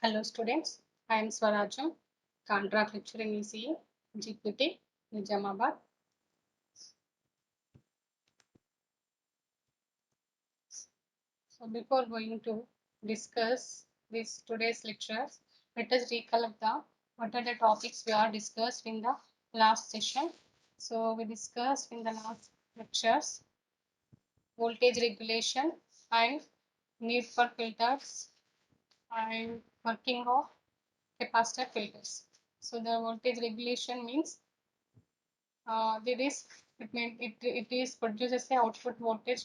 Hello students, I am Swarajam, contract lecturer in ECE, GQT, Nizamabad. So before going to discuss this today's lectures, let us recollect what are the topics we are discussed in the last session. So we discussed in the last lectures voltage regulation and need for filters and working of capacitor filters. So the voltage regulation means there is it is produces a output voltage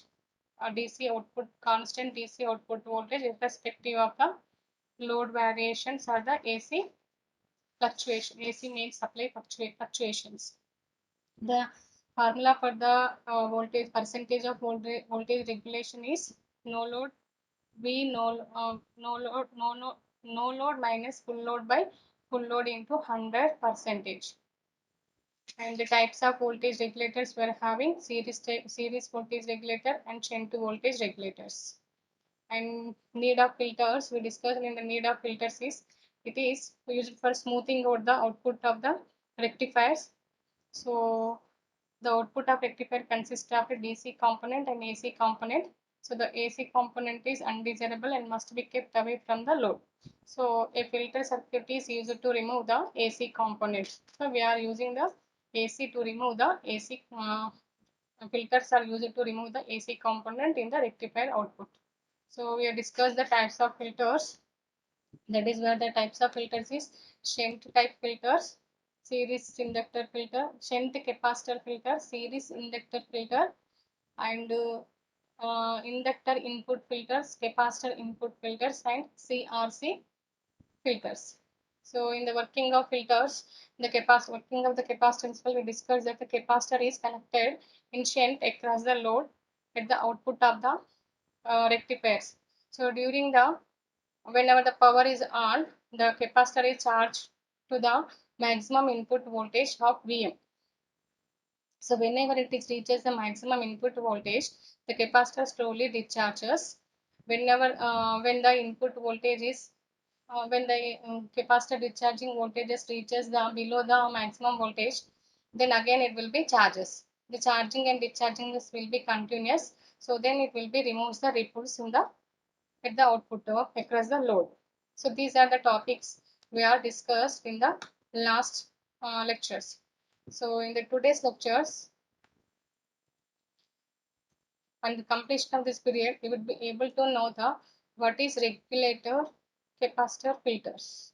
DC output constant DC output voltage irrespective of the load variations or the AC fluctuation. AC means supply fluctuations. The formula for the voltage percentage of voltage regulation is no load V no load minus full load by full load into 100 percentage. And the types of voltage regulators we are having series voltage regulator and shunt voltage regulators. And need of filters we discussed in the need of filters is it is used for smoothing out the output of the rectifiers. So the output of rectifier consists of a DC component and AC component. So the AC component is undesirable and must be kept away from the load. So a filter circuit is used to remove the AC component. So we are using the AC to remove the AC filters are used to remove the AC component in the rectifier output. So we have discussed the types of filters. That is where the types of filters is shunt type filters, series inductor filter, shunt capacitor filter, series inductor filter, and inductor input filters, capacitor input filters, and CRC filters. So in the working of filters, working of the capacitance, we discussed that the capacitor is connected in shunt across the load at the output of the rectifiers. So during the whenever the power is on, the capacitor is charged to the maximum input voltage of Vm. So whenever it reaches the maximum input voltage, the capacitor slowly discharges. When the input voltage is when the capacitor discharging voltages reaches the below the maximum voltage, then again it will be charges. The charging and discharging this will be continuous. So then it will be removes the ripples in the at the output of across the load. So these are the topics we are discussed in the last lectures. So in the today's lectures and the completion of this period, you would be able to know the what is regulator capacitor filters.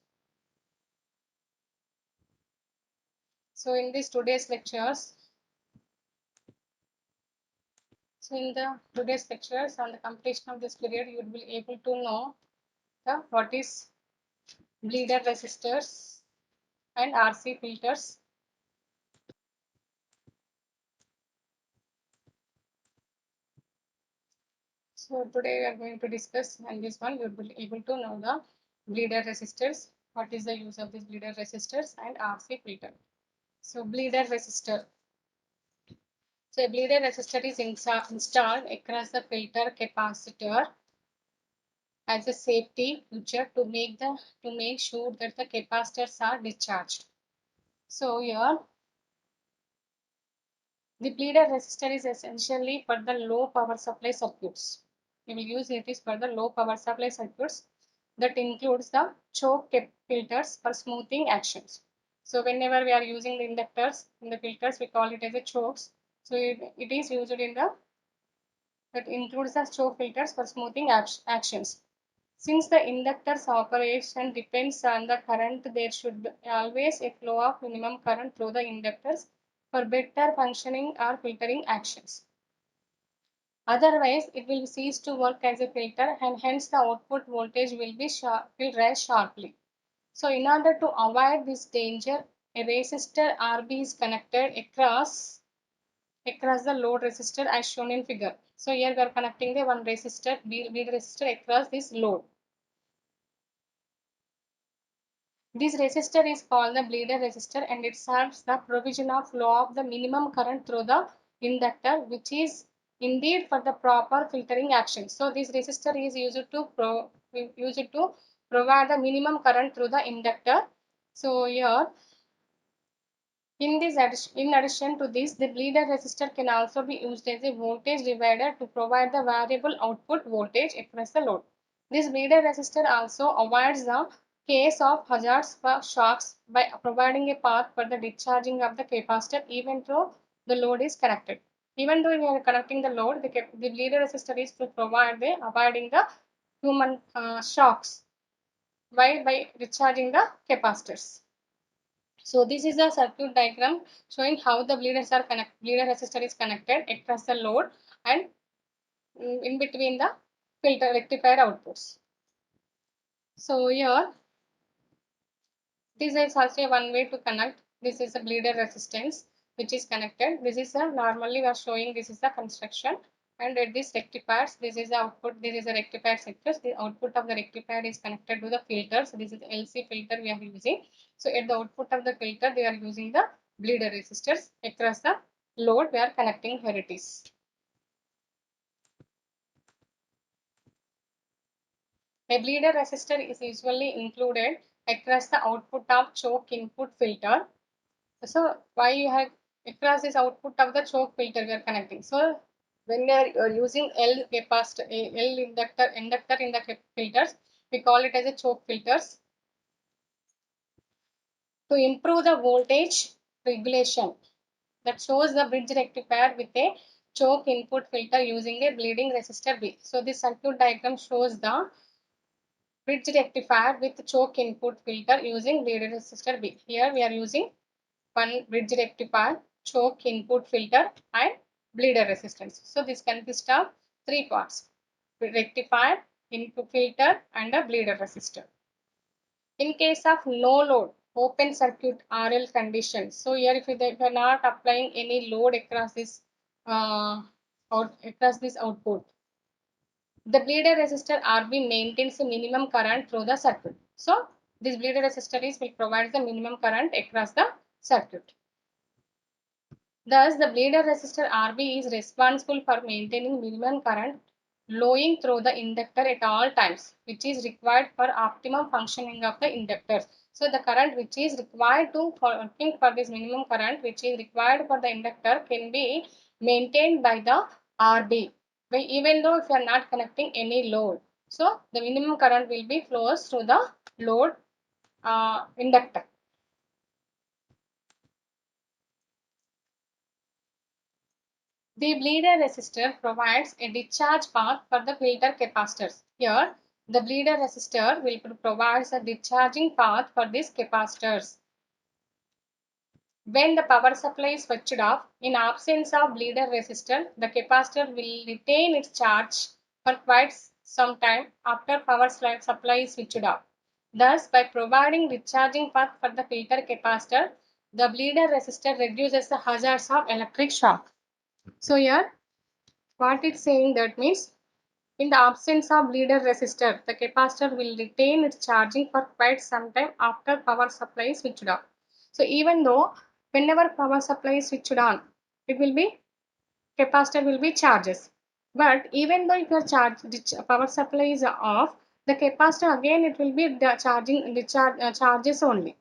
So in this today's lectures, on the completion of this period, you would be able to know the what is bleeder resistors and RC filters. So today we are going to discuss, and this one you will be able to know the bleeder resistors, what is the use of these bleeder resistors and RC filter. So bleeder resistor. So a bleeder resistor is installed across the filter capacitor as a safety feature to make sure that the capacitors are discharged. So here the bleeder resistor is essentially for the low power supply circuits. We will use it is for the low power supply circuits that includes the choke filters for smoothing actions. So whenever we are using the inductors in the filters, we call it as a chokes. So it is used in the that includes the choke filters for smoothing actions. Since the inductor's operation depends on the current, there should be always a flow of minimum current through the inductors for better functioning or filtering actions. Otherwise, it will cease to work as a filter and hence the output voltage will rise sharply. So in order to avoid this danger, a resistor RB is connected across the load resistor as shown in figure. So here we are connecting the one resistor, B resistor across this load. This resistor is called the bleeder resistor and it serves the provision of flow of the minimum current through the inductor, which is indeed for the proper filtering action. So this resistor is used to provide the minimum current through the inductor. So here, in addition to this, the bleeder resistor can also be used as a voltage divider to provide the variable output voltage across the load. This bleeder resistor also avoids the case of hazards for shocks by providing a path for the discharging of the capacitor even though the load is connected. Even though we are connecting the load, the bleeder resistor is to provide the avoiding the human shocks by discharging the capacitors. So this is a circuit diagram showing how the bleeder resistor is connected across the load and in between the filter rectifier outputs. So here this is also one way to connect. This is a bleeder resistance which is connected. This is a normally we are showing this is the construction, and at this rectifiers this is the output. This is a rectifier sectors. The output of the rectifier is connected to the filter. So this is the LC filter we are using. So at the output of the filter they are using the bleeder resistors. Across the load we are connecting here it is. A bleeder resistor is usually included across the output of choke input filter. So why you have across this output of the choke filter we are connecting. So when we are using L capacitor, L inductor in the filters, we call it as a choke filters to improve the voltage regulation. That shows the bridge rectifier with a choke input filter using a bleeding resistor B. So this circuit diagram shows the bridge rectifier with choke input filter using bleeding resistor B. Here we are using one bridge rectifier, choke input filter and bleeder resistance. So this consists of three parts: rectifier, input filter and a bleeder resistor. In case of no load, open circuit RL condition. So here if we are not applying any load across this output, the bleeder resistor RB maintains a minimum current through the circuit. So this bleeder resistor will provide the minimum current across the circuit. Thus, the bleeder resistor RB is responsible for maintaining minimum current flowing through the inductor at all times, which is required for optimum functioning of the inductor. So, the current which is required for this minimum current which is required for the inductor can be maintained by the RB, even though if you are not connecting any load. So, the minimum current will be flows through the load inductor. The bleeder resistor provides a discharge path for the filter capacitors. Here, the bleeder resistor will provide a discharging path for these capacitors. When the power supply is switched off, in absence of bleeder resistor, the capacitor will retain its charge for quite some time after power supply is switched off. Thus, by providing discharging path for the filter capacitor, the bleeder resistor reduces the hazards of electric shock. So here what it's saying that means in the absence of bleeder resistor, the capacitor will retain its charging for quite some time after power supply is switched off. So even though whenever power supply is switched on, it will be capacitor will be charges. But even though if your power supply is off, the capacitor again it will be the charges only.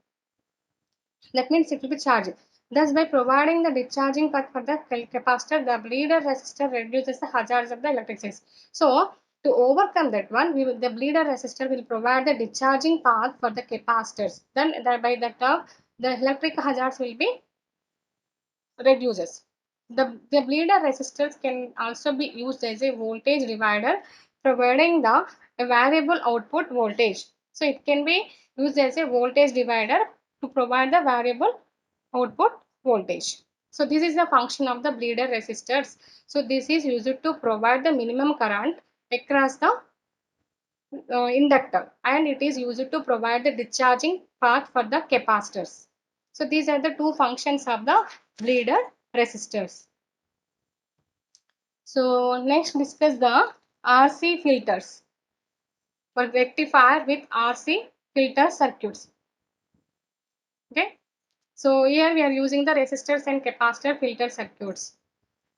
That means it will be charged. Thus, by providing the discharging path for the capacitor, the bleeder resistor reduces the hazards of the electric cells. So, to overcome that one, the bleeder resistor will provide the discharging path for the capacitors. Then, by that the electric hazards will be reduces. The bleeder resistors can also be used as a voltage divider, providing the variable output voltage. So it can be used as a voltage divider to provide the variable output voltage. So this is the function of the bleeder resistors. So this is used to provide the minimum current across the inductor, and it is used to provide the discharging path for the capacitors. So these are the two functions of the bleeder resistors. So next discuss the RC filters for rectifier with RC filter circuits. Okay. So here we are using the resistors and capacitor filter circuits.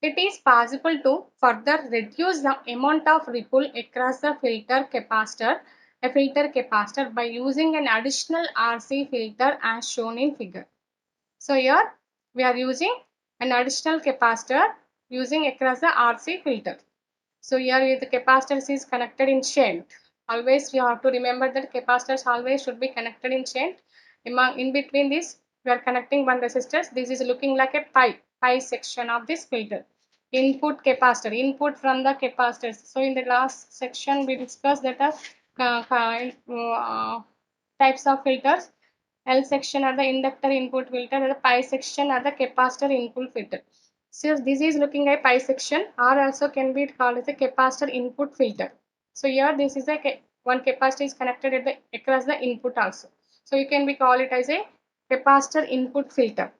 It is possible to further reduce the amount of ripple across the filter capacitor a filter capacitor by using an additional RC filter as shown in figure. So here we are using an additional capacitor using across the RC filter. So here the capacitors is connected in shunt. Always we have to remember that capacitors always should be connected in shunt. In between this we are connecting one resistors. This is looking like a pi section of this filter. Input capacitor, input from the capacitors. So in the last section we discussed that types of filters. L section are the inductor input filter and the pi section are the capacitor input filter. So this is looking at pi section or also can be called as a capacitor input filter. So here this is a one capacitor is connected at the across the input also. So you can be call it as a capacitor input filter.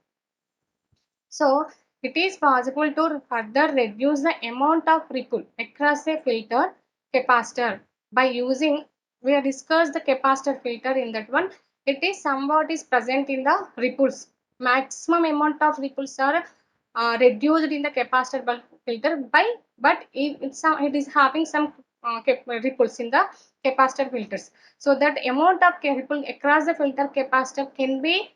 So it is possible to further reduce the amount of ripple across a filter capacitor by using, we have discussed the capacitor filter in that one. It is somewhat is present in the ripples. Maximum amount of ripples are reduced in the capacitor bulk filter by, but it is having some ripples in the capacitor filters. So that amount of ripple across the filter capacitor can be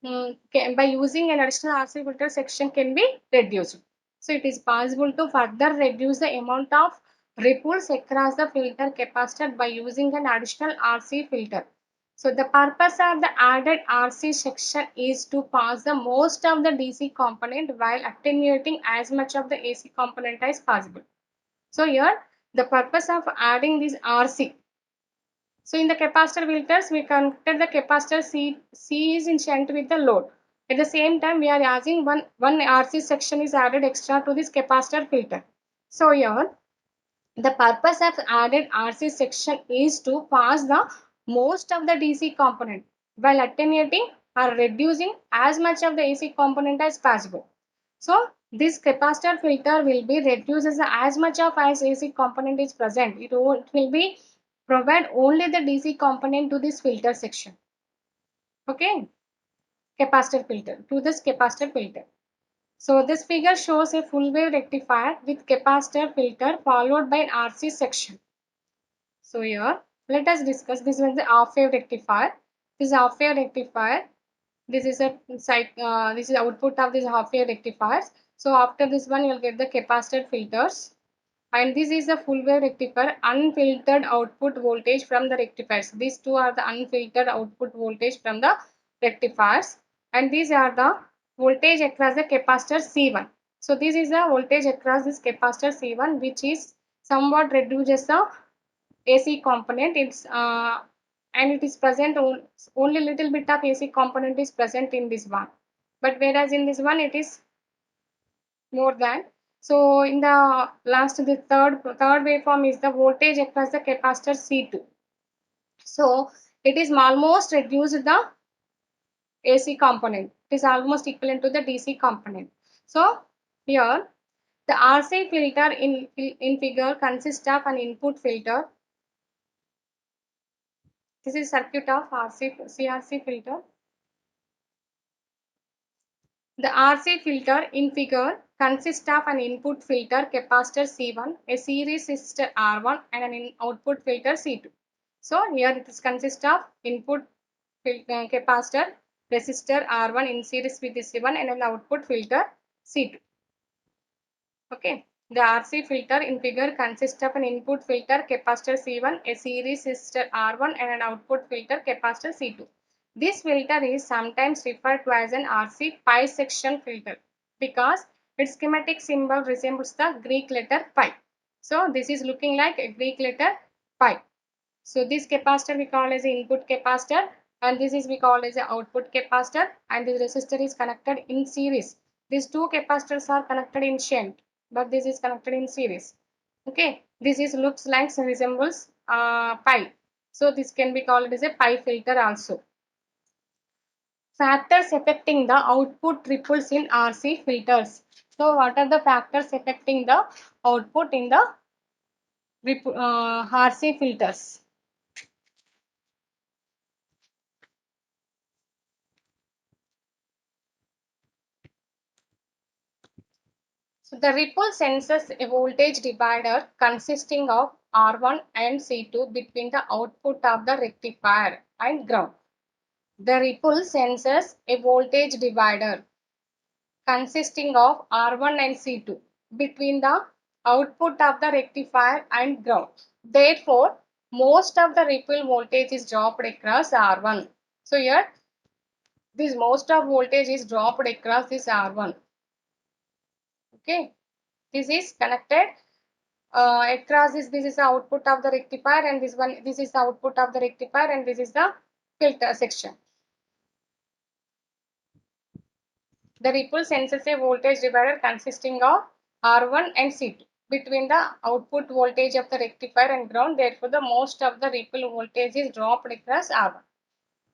by using an additional RC filter section can be reduced. So it is possible to further reduce the amount of ripples across the filter capacitor by using an additional RC filter. So the purpose of the added RC section is to pass the most of the DC component while attenuating as much of the AC component as possible. So here the purpose of adding this RC. So in the capacitor filters, we connected the capacitor C is in shunt with the load. At the same time, we are adding one RC section is added extra to this capacitor filter. So here, the purpose of added RC section is to pass the most of the DC component while attenuating or reducing as much of the AC component as possible. So this capacitor filter will be reduces as much of as AC component is present. It will be provide only the DC component to this filter section. Okay, capacitor filter to this capacitor filter. So this figure shows a full wave rectifier with capacitor filter followed by an RC section. So here let us discuss this one the half wave rectifier. This half wave rectifier. This is a this is output of this half wave rectifiers. So after this one you will get the capacitor filters. And this is the full wave rectifier unfiltered output voltage from the rectifiers. These two are the unfiltered output voltage from the rectifiers and these are the voltage across the capacitor C1. So this is the voltage across this capacitor C1 which is somewhat reduces the AC component. It's and it is present only little bit of AC component is present in this one, but whereas in this one it is more than. So in the last the third waveform is the voltage across the capacitor C2. So it is almost reduced the AC component. It is almost equivalent to the DC component. So here the RC filter in figure consists of an input filter. This is circuit of CRC filter. The RC filter in figure consists of an input filter capacitor C1, a series resistor R1 and an output filter C2. So here it is consists of input capacitor resistor R1 in series with the C1 and an output filter C2. Okay. The RC filter in figure consists of an input filter capacitor C1, a series resistor R1 and an output filter capacitor C2. This filter is sometimes referred to as an RC pi section filter because its schematic symbol resembles the Greek letter pi. So this is looking like a Greek letter pi. So this capacitor we call as an input capacitor and this is we call as an output capacitor and this resistor is connected in series. These two capacitors are connected in shunt but this is connected in series. Okay, this is looks like resembles pi. So this can be called as a pi filter also. Factors affecting the output ripples in RC filters. So what are the factors affecting the output in the RC filters? So the ripple senses a voltage divider consisting of R1 and C2 between the output of the rectifier and ground. The ripple senses a voltage divider consisting of R1 and C2 between the output of the rectifier and ground. Therefore, most of the ripple voltage is dropped across R1. So here, this most of voltage is dropped across this R1. Okay, this is connected across this is the output of the rectifier, and this is the output of the rectifier, and this is the filter section. The ripple senses a voltage divider consisting of R1 and C2 between the output voltage of the rectifier and ground. Therefore, the most of the ripple voltage is dropped across R1.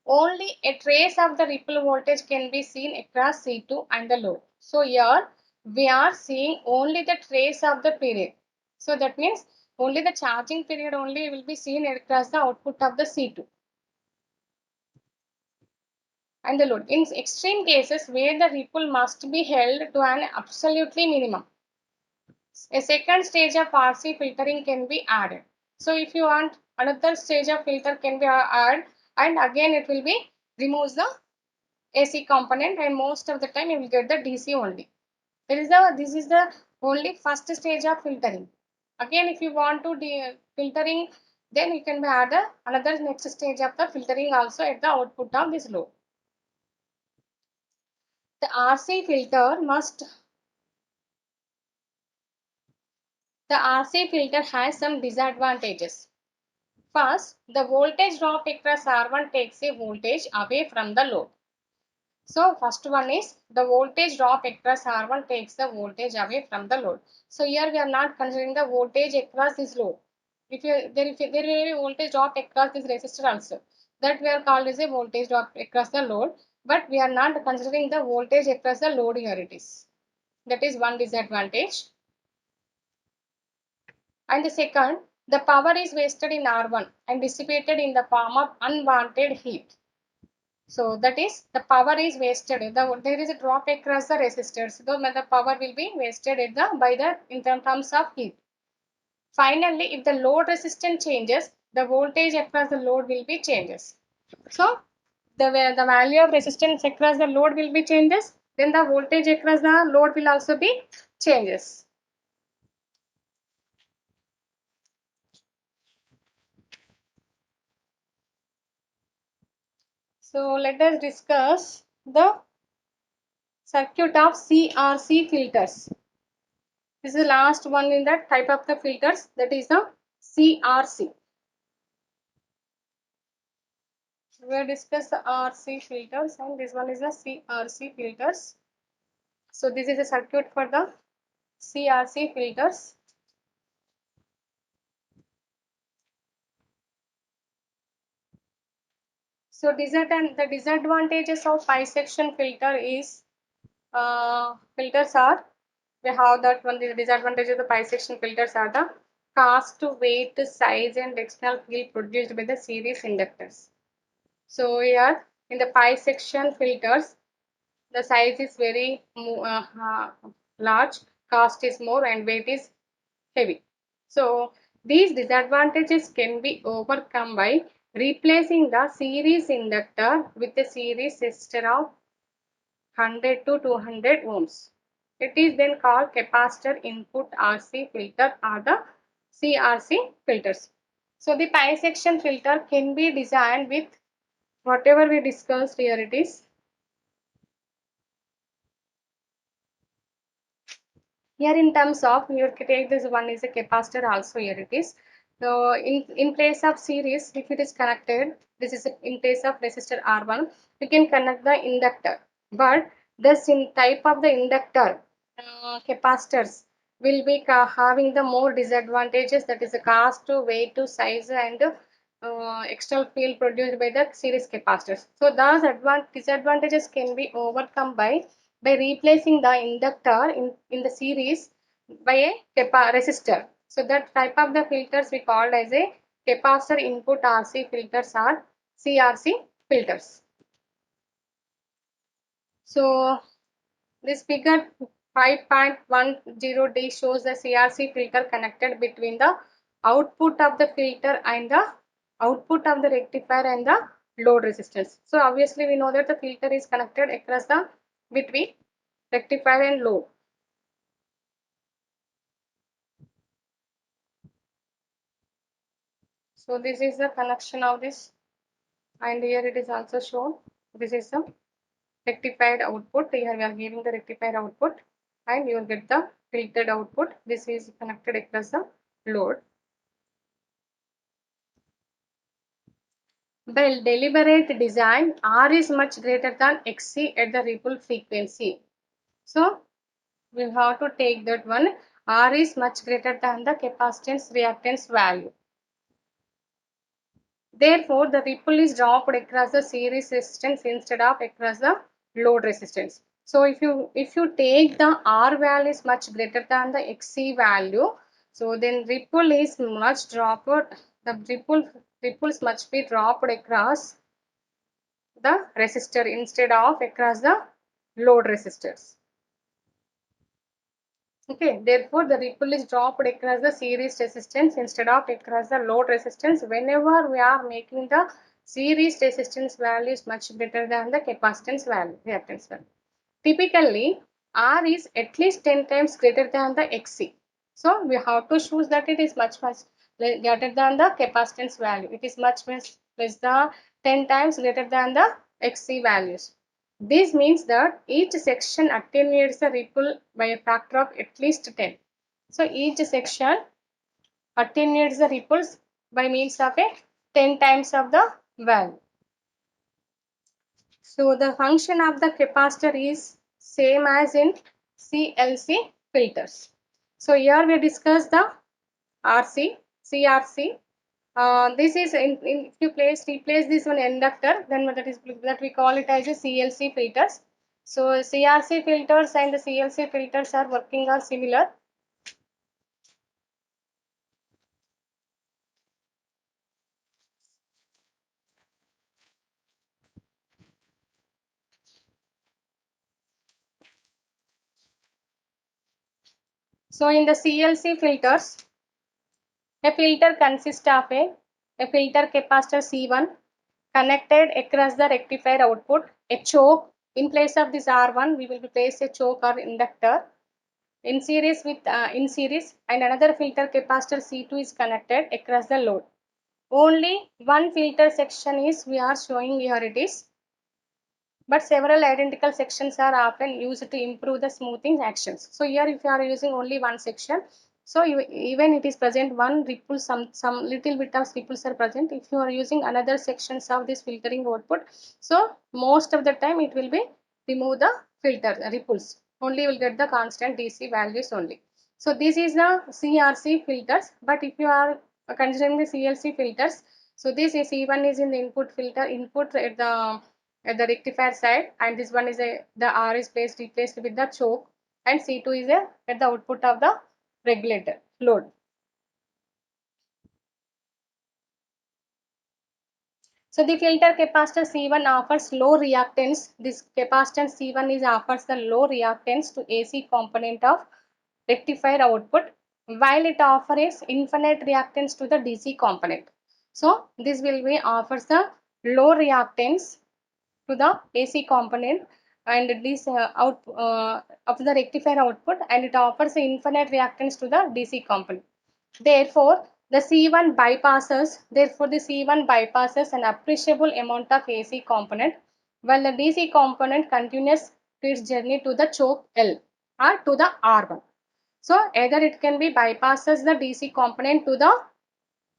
Only a trace of the ripple voltage can be seen across C2 and the load. So here we are seeing only the trace of the period. So that means only the charging period only will be seen across the output of the C2 and the load. In extreme cases where the ripple must be held to an absolutely minimum, a second stage of RC filtering can be added. So if you want another stage of filter can be added, and again it will be removes the AC component, and most of the time you will get the DC only. This is the only first stage of filtering. Again, if you want to filtering, then you can add another next stage of the filtering also at the output of this load. The RC filter has some disadvantages. First, the voltage drop across R1 takes a voltage away from the load. So first one is the voltage drop across R1 takes the voltage away from the load. So here we are not considering the voltage across this load. If there will be voltage drop across this resistor also, that we are called as a voltage drop across the load, but we are not considering the voltage across the load here it is. That is one disadvantage. And the second, the power is wasted in R1 and dissipated in the form of unwanted heat. So that is the power is wasted. There is a drop across the resistors. So the power will be wasted in terms of heat. Finally, if the load resistance changes, the voltage across the load will be changes. So the value of resistance across the load will be changes. Then the voltage across the load will also be changes. So let us discuss the circuit of CRC filters. This is the last one in that type of the filters, that is the CRC. We will discuss the RC filters, and this one is the CRC filters. So this is a circuit for the CRC filters. So the disadvantages of bisection filter is filters are, we have that one. The disadvantage of the bisection filters are the cost, weight, size, and external field produced by the series inductors. So here in the bisection filters, the size is very large, cost is more, and weight is heavy. So these disadvantages can be overcome by replacing the series inductor with a series resistor of 100 to 200 ohms. It is then called capacitor input RC filter or the CRC filters. So the bisection filter can be designed with whatever we discussed here it is. Here in terms of, you take this one is a capacitor also here it is. So in place of series, if it is connected, this is in place of resistor R1, we can connect the inductor. But this in type of the inductor, capacitors will be having the more disadvantages, that is the cost, weight, size, and external field produced by the series capacitors. So those disadvantages can be overcome by replacing the inductor in the series by a resistor. So that type of the filters we called as a capacitor input RC filters or CRC filters. So this figure 5.10D shows the CRC filter connected between the output of the filter and the output of the rectifier and the load resistance. So obviously we know that the filter is connected across the between rectifier and load. So this is the connection of this, and here it is also shown. This is the rectified output. Here we are giving the rectified output and you will get the filtered output. This is connected across the load. By deliberate design, R is much greater than Xc at the ripple frequency. So we have to take that one. R is much greater than the capacitance reactance value. Therefore, the ripple is dropped across the series resistance instead of across the load resistance. So if you take the R value is much greater than the Xc value, so then ripple is much dropped. The ripples much be dropped across the resistor instead of across the load resistors. Okay, therefore the ripple is dropped across the series resistance instead of across the load resistance whenever we are making the series resistance value is much greater than the capacitance value, reactance value. Typically, R is at least 10 times greater than the Xc. So we have to choose that it is much greater than the capacitance value. It is much less than 10 times greater than the Xc values. This means that each section attenuates the ripple by a factor of at least 10. So each section attenuates the ripples by means of a 10 times of the value. So the function of the capacitor is same as in CLC filters. So here we discuss the RC, CRC. This is if you replace this one inductor, then that we call it as a CLC filters. So CRC filters and the CLC filters are working are similar. So in the CLC filters, a filter consists of a filter capacitor C1 connected across the rectifier output, a choke. In place of this R1, we will place a choke or inductor in series and another filter capacitor C2 is connected across the load. Only one filter section is we are showing here it is, but several identical sections are often used to improve the smoothing actions. So here if you are using only one section, so even it is present one ripple, some little bit of ripples are present. If you are using another sections of this filtering output, so most of the time it will be remove the filter ripples, only will get the constant DC values only. So this is the CRC filters, but if you are considering the CLC filters, so this is C1 is in the input filter input at the rectifier side, and this one is the R is replaced with the choke, and C2 is at the output of the regulator load. So the filter capacitor C1 offers low reactance. This capacitance C1 is offers the low reactance to AC component of rectifier output, while it offers infinite reactance to the DC component. So this will be offers the low reactance to the AC component and this of the rectifier output, and it offers infinite reactance to the DC component. Therefore, the C1 bypasses an appreciable amount of AC component, while the DC component continues to its journey to the choke L or to the R1. So either it can be bypasses the DC component to the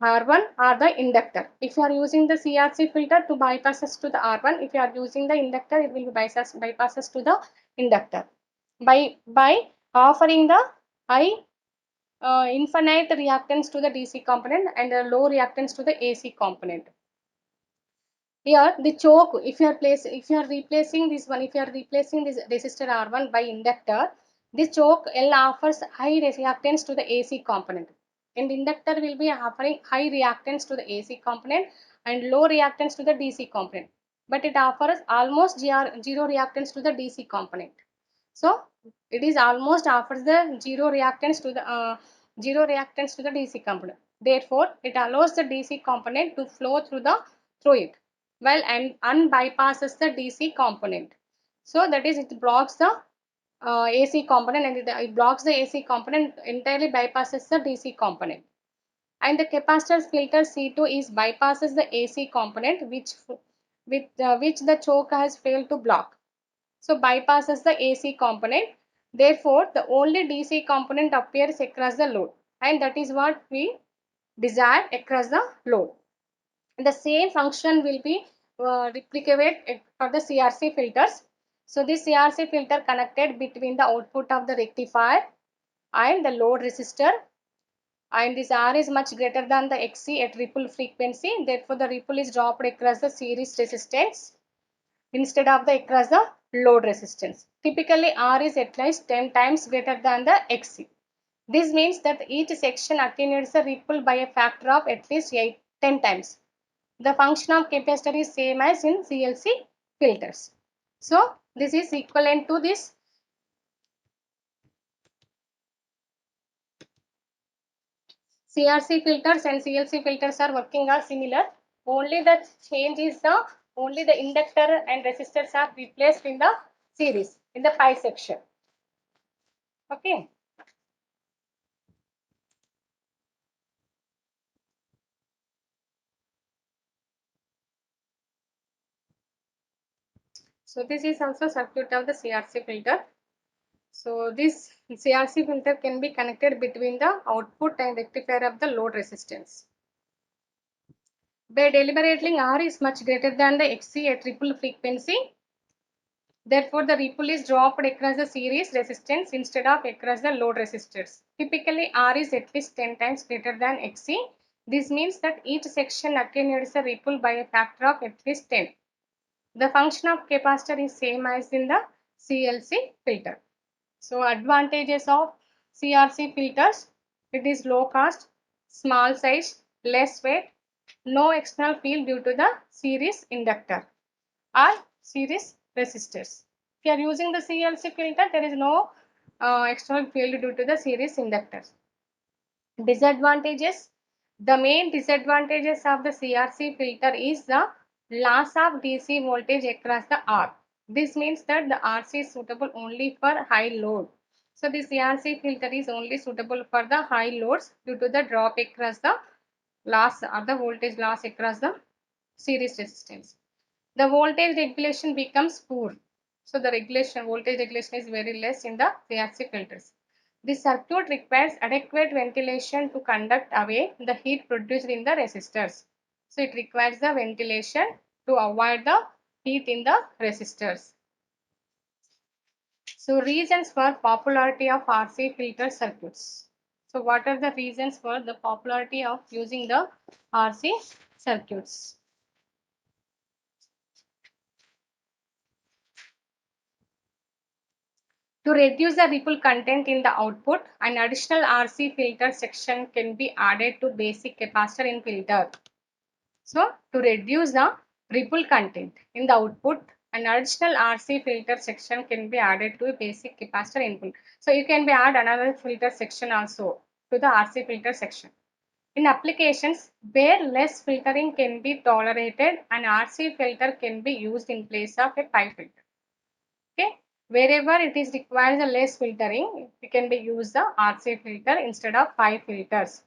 R1 or the inductor. If you are using the CRC filter to bypasses to the R1, if you are using the inductor, it will be bypasses to the inductor. By offering the high infinite reactance to the DC component and a low reactance to the AC component. Here the choke, if you are replacing this resistor R1 by inductor, this choke L offers high reactance to the AC component, and inductor will be offering high reactance to the AC component and low reactance to the DC component, but it offers almost zero reactance to the DC component. So it is almost offers the zero reactance to the DC component. Therefore, it allows the DC component to flow through it, while unbypasses the DC component. So that is, it blocks the AC component, and it blocks the AC component, entirely bypasses the DC component. And the capacitor filter C2 is bypasses the AC component, which the choke has failed to block. So bypasses the AC component. Therefore, the only DC component appears across the load, and that is what we desire across the load. The same function will be replicated for the CRC filters. So this CRC filter connected between the output of the rectifier and the load resistor, and this R is much greater than the XC at ripple frequency. Therefore, the ripple is dropped across the series resistance instead of the across the load resistance. Typically, R is at least 10 times greater than the XC. This means that each section attenuates the ripple by a factor of at least 10 times. The function of capacitor is same as in CLC filters. So, this is equivalent to this CRC filters and CLC filters are working are similar. Only the change is only the inductor and resistors are replaced in the series in the pi section. Okay. So this is also circuit of the CRC filter. So this CRC filter can be connected between the output and rectifier of the load resistance. By deliberating R is much greater than the XC at ripple frequency. Therefore, the ripple is dropped across the series resistance instead of across the load resistors. Typically, R is at least 10 times greater than XC. This means that each section attenuates the ripple by a factor of at least 10. The function of capacitor is same as in the CLC filter. So, advantages of CRC filters: it is low cost, small size, less weight, no external field due to the series inductor or series resistors. If you are using the CLC filter, there is no external field due to the series inductors. Disadvantages: the main disadvantages of the CRC filter is the loss of DC voltage across the R. This means that the RC is suitable only for high load. So the CRC filter is only suitable for the high loads due to the drop across the loss or the voltage loss across the series resistance. The voltage regulation becomes poor. So the voltage regulation is very less in the CRC filters. The circuit requires adequate ventilation to conduct away the heat produced in the resistors. So it requires the ventilation to avoid the heat in the resistors. So reasons for popularity of RC filter circuits. So what are the reasons for the popularity of using the RC circuits? To reduce the ripple content in the output, an additional RC filter section can be added to basic capacitor in filter. So, to reduce the ripple content in the output, an additional RC filter section can be added to a basic capacitor input. So, you can be add another filter section also to the RC filter section. In applications where less filtering can be tolerated, an RC filter can be used in place of a pi filter. Okay, wherever it is requires a less filtering, we can be use the RC filter instead of pi filters.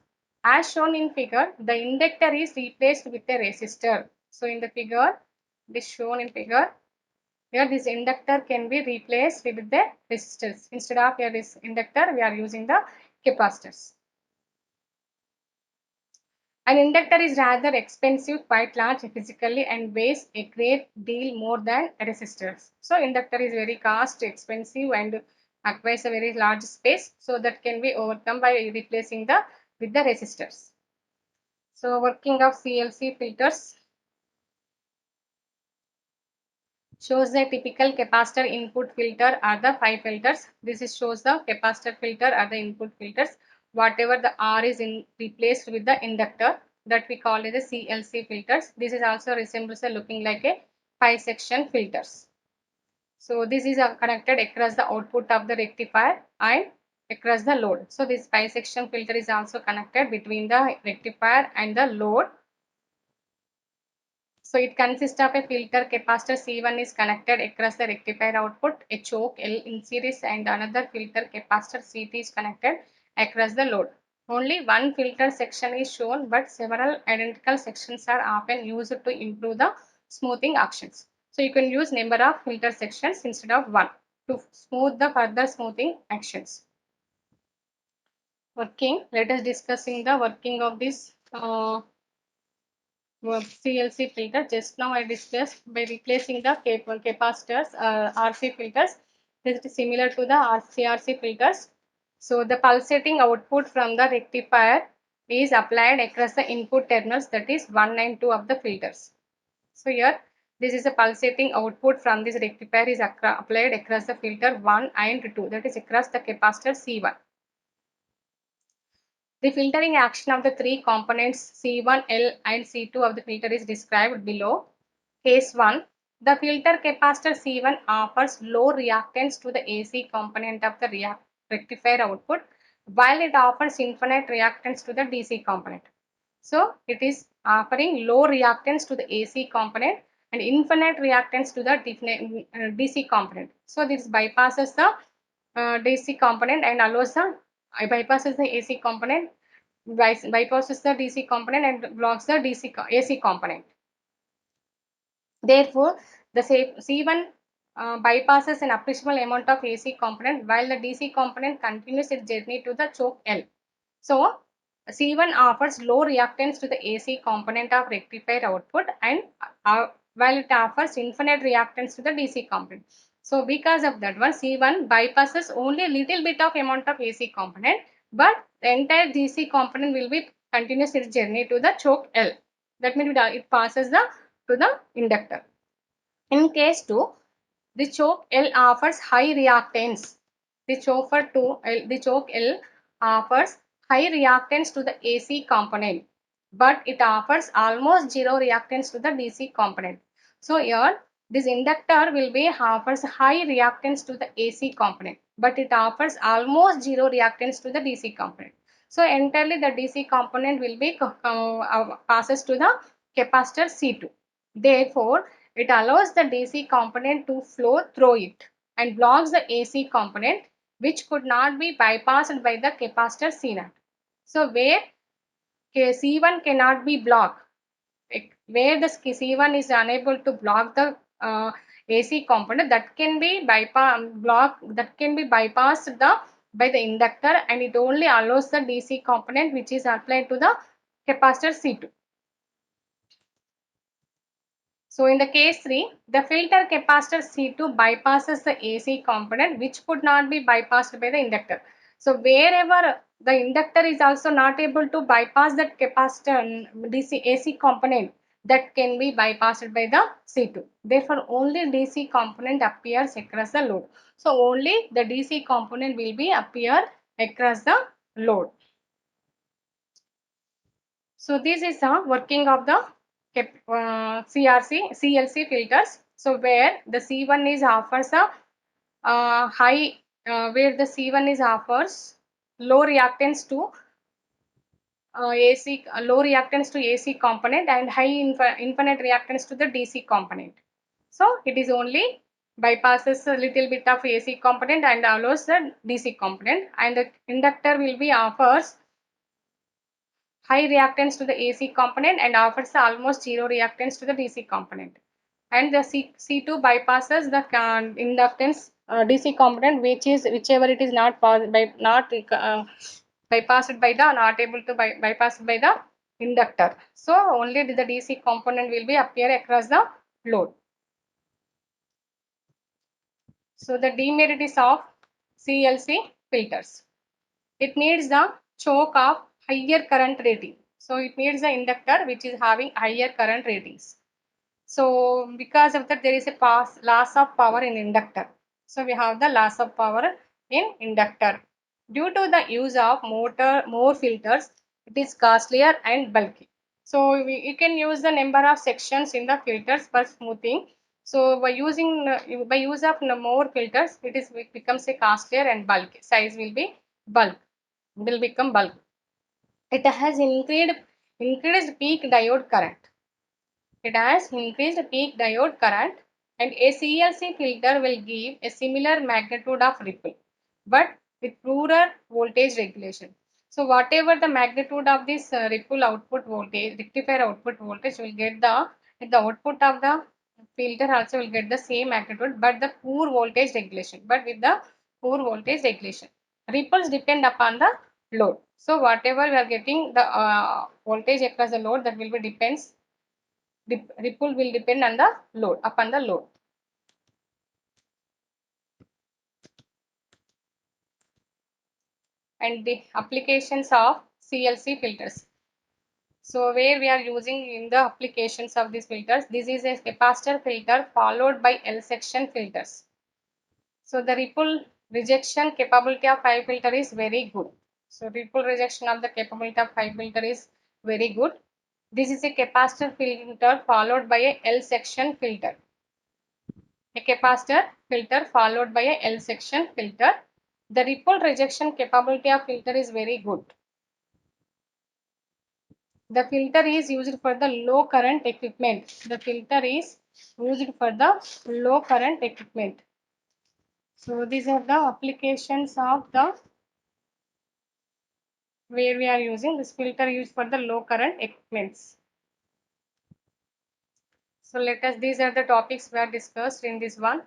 As shown in figure, the inductor is replaced with a resistor. So in the figure, it is shown in figure. Here this inductor can be replaced with the resistors. Instead of here this inductor, we are using the capacitors. An inductor is rather expensive, quite large physically, and weighs a great deal more than resistors. So inductor is very cost expensive and occupies a very large space. So that can be overcome by replacing the with the resistors. So working of CLC filters shows the typical capacitor input filter are the pi filters. This is shows the capacitor filter are the input filters. Whatever the R is replaced with the inductor, that we call it the CLC filters. This is also resembles a looking like a pi section filters. So this is connected across the output of the rectifier and across the load. So this bisection filter is also connected between the rectifier and the load. So it consists of a filter capacitor C1 is connected across the rectifier output, a choke L in series, and another filter capacitor C2 is connected across the load. Only one filter section is shown, but several identical sections are often used to improve the smoothing actions. So you can use number of filter sections instead of one to smooth the further smoothing actions. Working. Let us discussing the working of this CLC filter. Just now I discussed by replacing the capacitors RC filters. This is similar to the CRC filters. So the pulsating output from the rectifier is applied across the input terminals, that is 1 and 2 of the filters. So here this is a pulsating output from this rectifier is applied across the filter 1 and 2, that is across the capacitor C1. The filtering action of the three components C1, L and C2 of the filter is described below. Case 1. The filter capacitor C1 offers low reactance to the AC component of the rectifier output, while it offers infinite reactance to the DC component. So, it is offering low reactance to the AC component and infinite reactance to the DC component. So, this bypasses the DC component and allows the bypasses the AC component, bypasses the DC component and blocks the AC component. Therefore, the C1 bypasses an appreciable amount of AC component while the DC component continues its journey to the choke L. So, C1 offers low reactance to the AC component of rectifier output and while it offers infinite reactance to the DC component. So, because of that one, C1 bypasses only a little bit of amount of AC component, but the entire DC component will be continuous its journey to the choke L. That means it passes to the inductor. In case 2, the choke L offers high reactance. The choke L offers high reactance to the AC component, but it offers almost zero reactance to the DC component. So here this inductor will be offers high reactance to the AC component, but it offers almost zero reactance to the DC component. So entirely the DC component will be passes to the capacitor C2. Therefore, it allows the DC component to flow through it and blocks the AC component, which could not be bypassed by the capacitor C0. So where C1 cannot be blocked, where the C1 is unable to block the AC component, that can be bypassed by the inductor, and it only allows the DC component which is applied to the capacitor C2. So in the case 3, the filter capacitor C2 bypasses the AC component which could not be bypassed by the inductor. So wherever the inductor is also not able to bypass that capacitor DC AC component, that can be bypassed by the C2. Therefore only DC component appears across the load. So only the DC component will be appear across the load. So this is the working of the CLC filters. So where the C1 is offers a where the C1 is offers low reactance to low reactance to AC component and high infinite reactance to the DC component. So it is only bypasses a little bit of AC component and allows the DC component, and the inductor will be offers high reactance to the AC component and offers almost zero reactance to the DC component. And the C2 bypasses the inductance DC component, whichever it is not bypassed by the not able to bypassed by the inductor. So only the DC component will be appear across the load. So the demerits of CLC filters. It needs the choke of higher current rating. So it needs the inductor which is having higher current ratings. So because of that there is a loss of power in inductor. So we have the loss of power in inductor. Due to the use of more filters, it is costlier and bulky. So you can use the number of sections in the filters for smoothing. So by use of more filters, it becomes a costlier and bulky. Size will be bulk, will become bulk. It has increased peak diode current. It has increased peak diode current, and a CLC filter will give a similar magnitude of ripple, but with poorer voltage regulation. So whatever the magnitude of this ripple output voltage, rectifier output voltage will get the output of the filter also will get the same magnitude, but the poor voltage regulation, but with the poor voltage regulation. Ripples depend upon the load. So whatever we are getting the voltage across the load, that will be depends, ripple will depend on the load, upon the load. And the applications of CLC filters. So where we are using in the applications of these filters, this is a capacitor filter followed by L section filters. So the ripple rejection capability of high filter is very good. So ripple rejection of the capability of high filter is very good. This is a capacitor filter followed by a L section filter. A capacitor filter followed by a L section filter. The ripple rejection capability of filter is very good. The filter is used for the low current equipment. The filter is used for the low current equipment. So these are the applications of the where we are using this filter used for the low current equipments. So let us, these are the topics we are discussed in this one.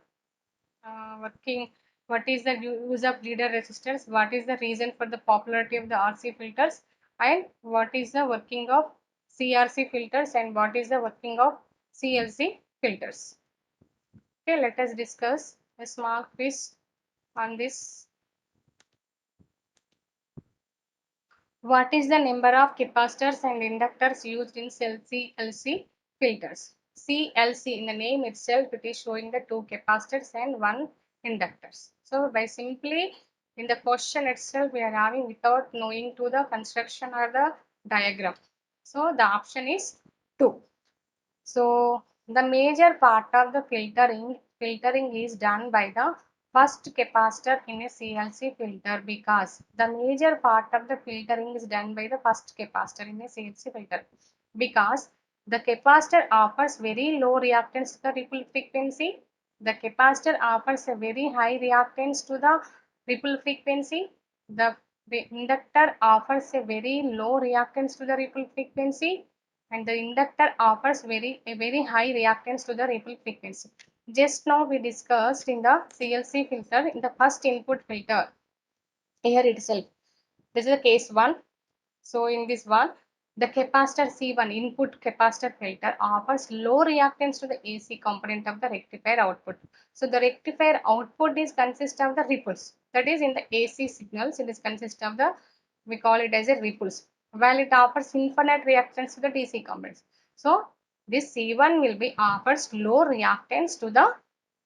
Working, what is the use of leader resistors, what is the reason for the popularity of the RC filters, and what is the working of CRC filters, and what is the working of CLC filters. Okay, let us discuss a small quiz on this. What is the number of capacitors and inductors used in CLC filters? CLC, in the name itself, it is showing the two capacitors and one inductors. So by simply in the question itself, we are having without knowing to the construction or the diagram. So the option is 2. So the major part of the filtering is done by the first capacitor in a CLC filter, because the major part of the filtering is done by the first capacitor in a CLC filter, because the capacitor offers very low reactance to the ripple frequency. The capacitor offers a very high reactance to the ripple frequency. The inductor offers a very low reactance to the ripple frequency, and the inductor offers a very high reactance to the ripple frequency. Just now we discussed in the CLC filter in the first input filter here itself. This is the case 1. So in this one, the capacitor C1 input capacitor filter offers low reactance to the AC component of the rectifier output. So the rectifier output is consist of the ripples. That is, in the AC signals, it is consist of the, we call it as a ripples, while it offers infinite reactance to the DC components. So this C1 will be offers low reactance to the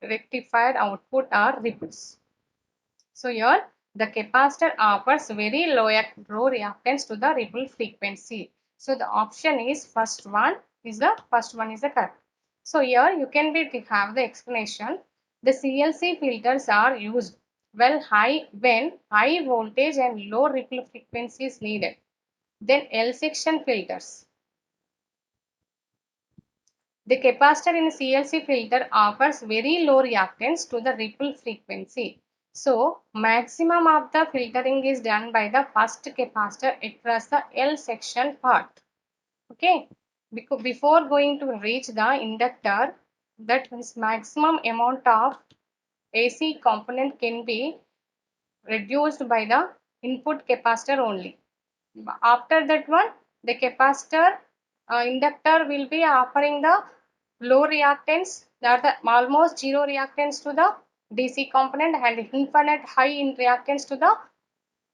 rectified output or ripples. So here the capacitor offers very low reactance to the ripple frequency. So the option is first one is the correct. So here you can have the explanation. The CLC filters are used when high voltage and low ripple frequency is needed. Then L section filters. The capacitor in CLC filter offers very low reactance to the ripple frequency. So, maximum of the filtering is done by the first capacitor across the L section part. Okay. Before going to reach the inductor, that means maximum amount of AC component can be reduced by the input capacitor only. After that one, the capacitor inductor will be offering the low reactance, that the almost zero reactance to the DC component and infinite high in reactance to the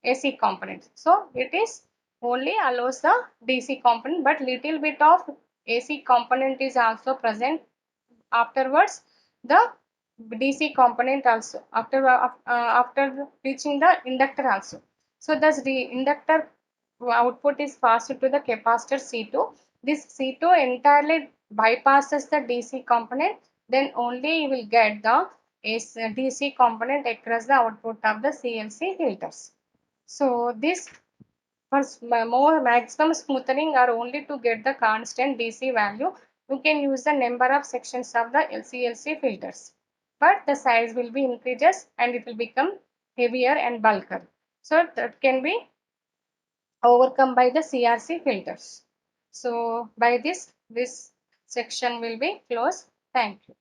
AC component. So it is only allows the DC component, but little bit of AC component is also present afterwards. The DC component also after reaching the inductor also. So thus the inductor output is passed to the capacitor C2. This C2 entirely bypasses the DC component, then only you will get the DC component across the output of the CLC filters. So this for more maximum smoothing or only to get the constant DC value, you can use the number of sections of the LCLC filters. But the size will be increases and it will become heavier and bulkier. So that can be overcome by the CRC filters. So by this section will be closed. Thank you.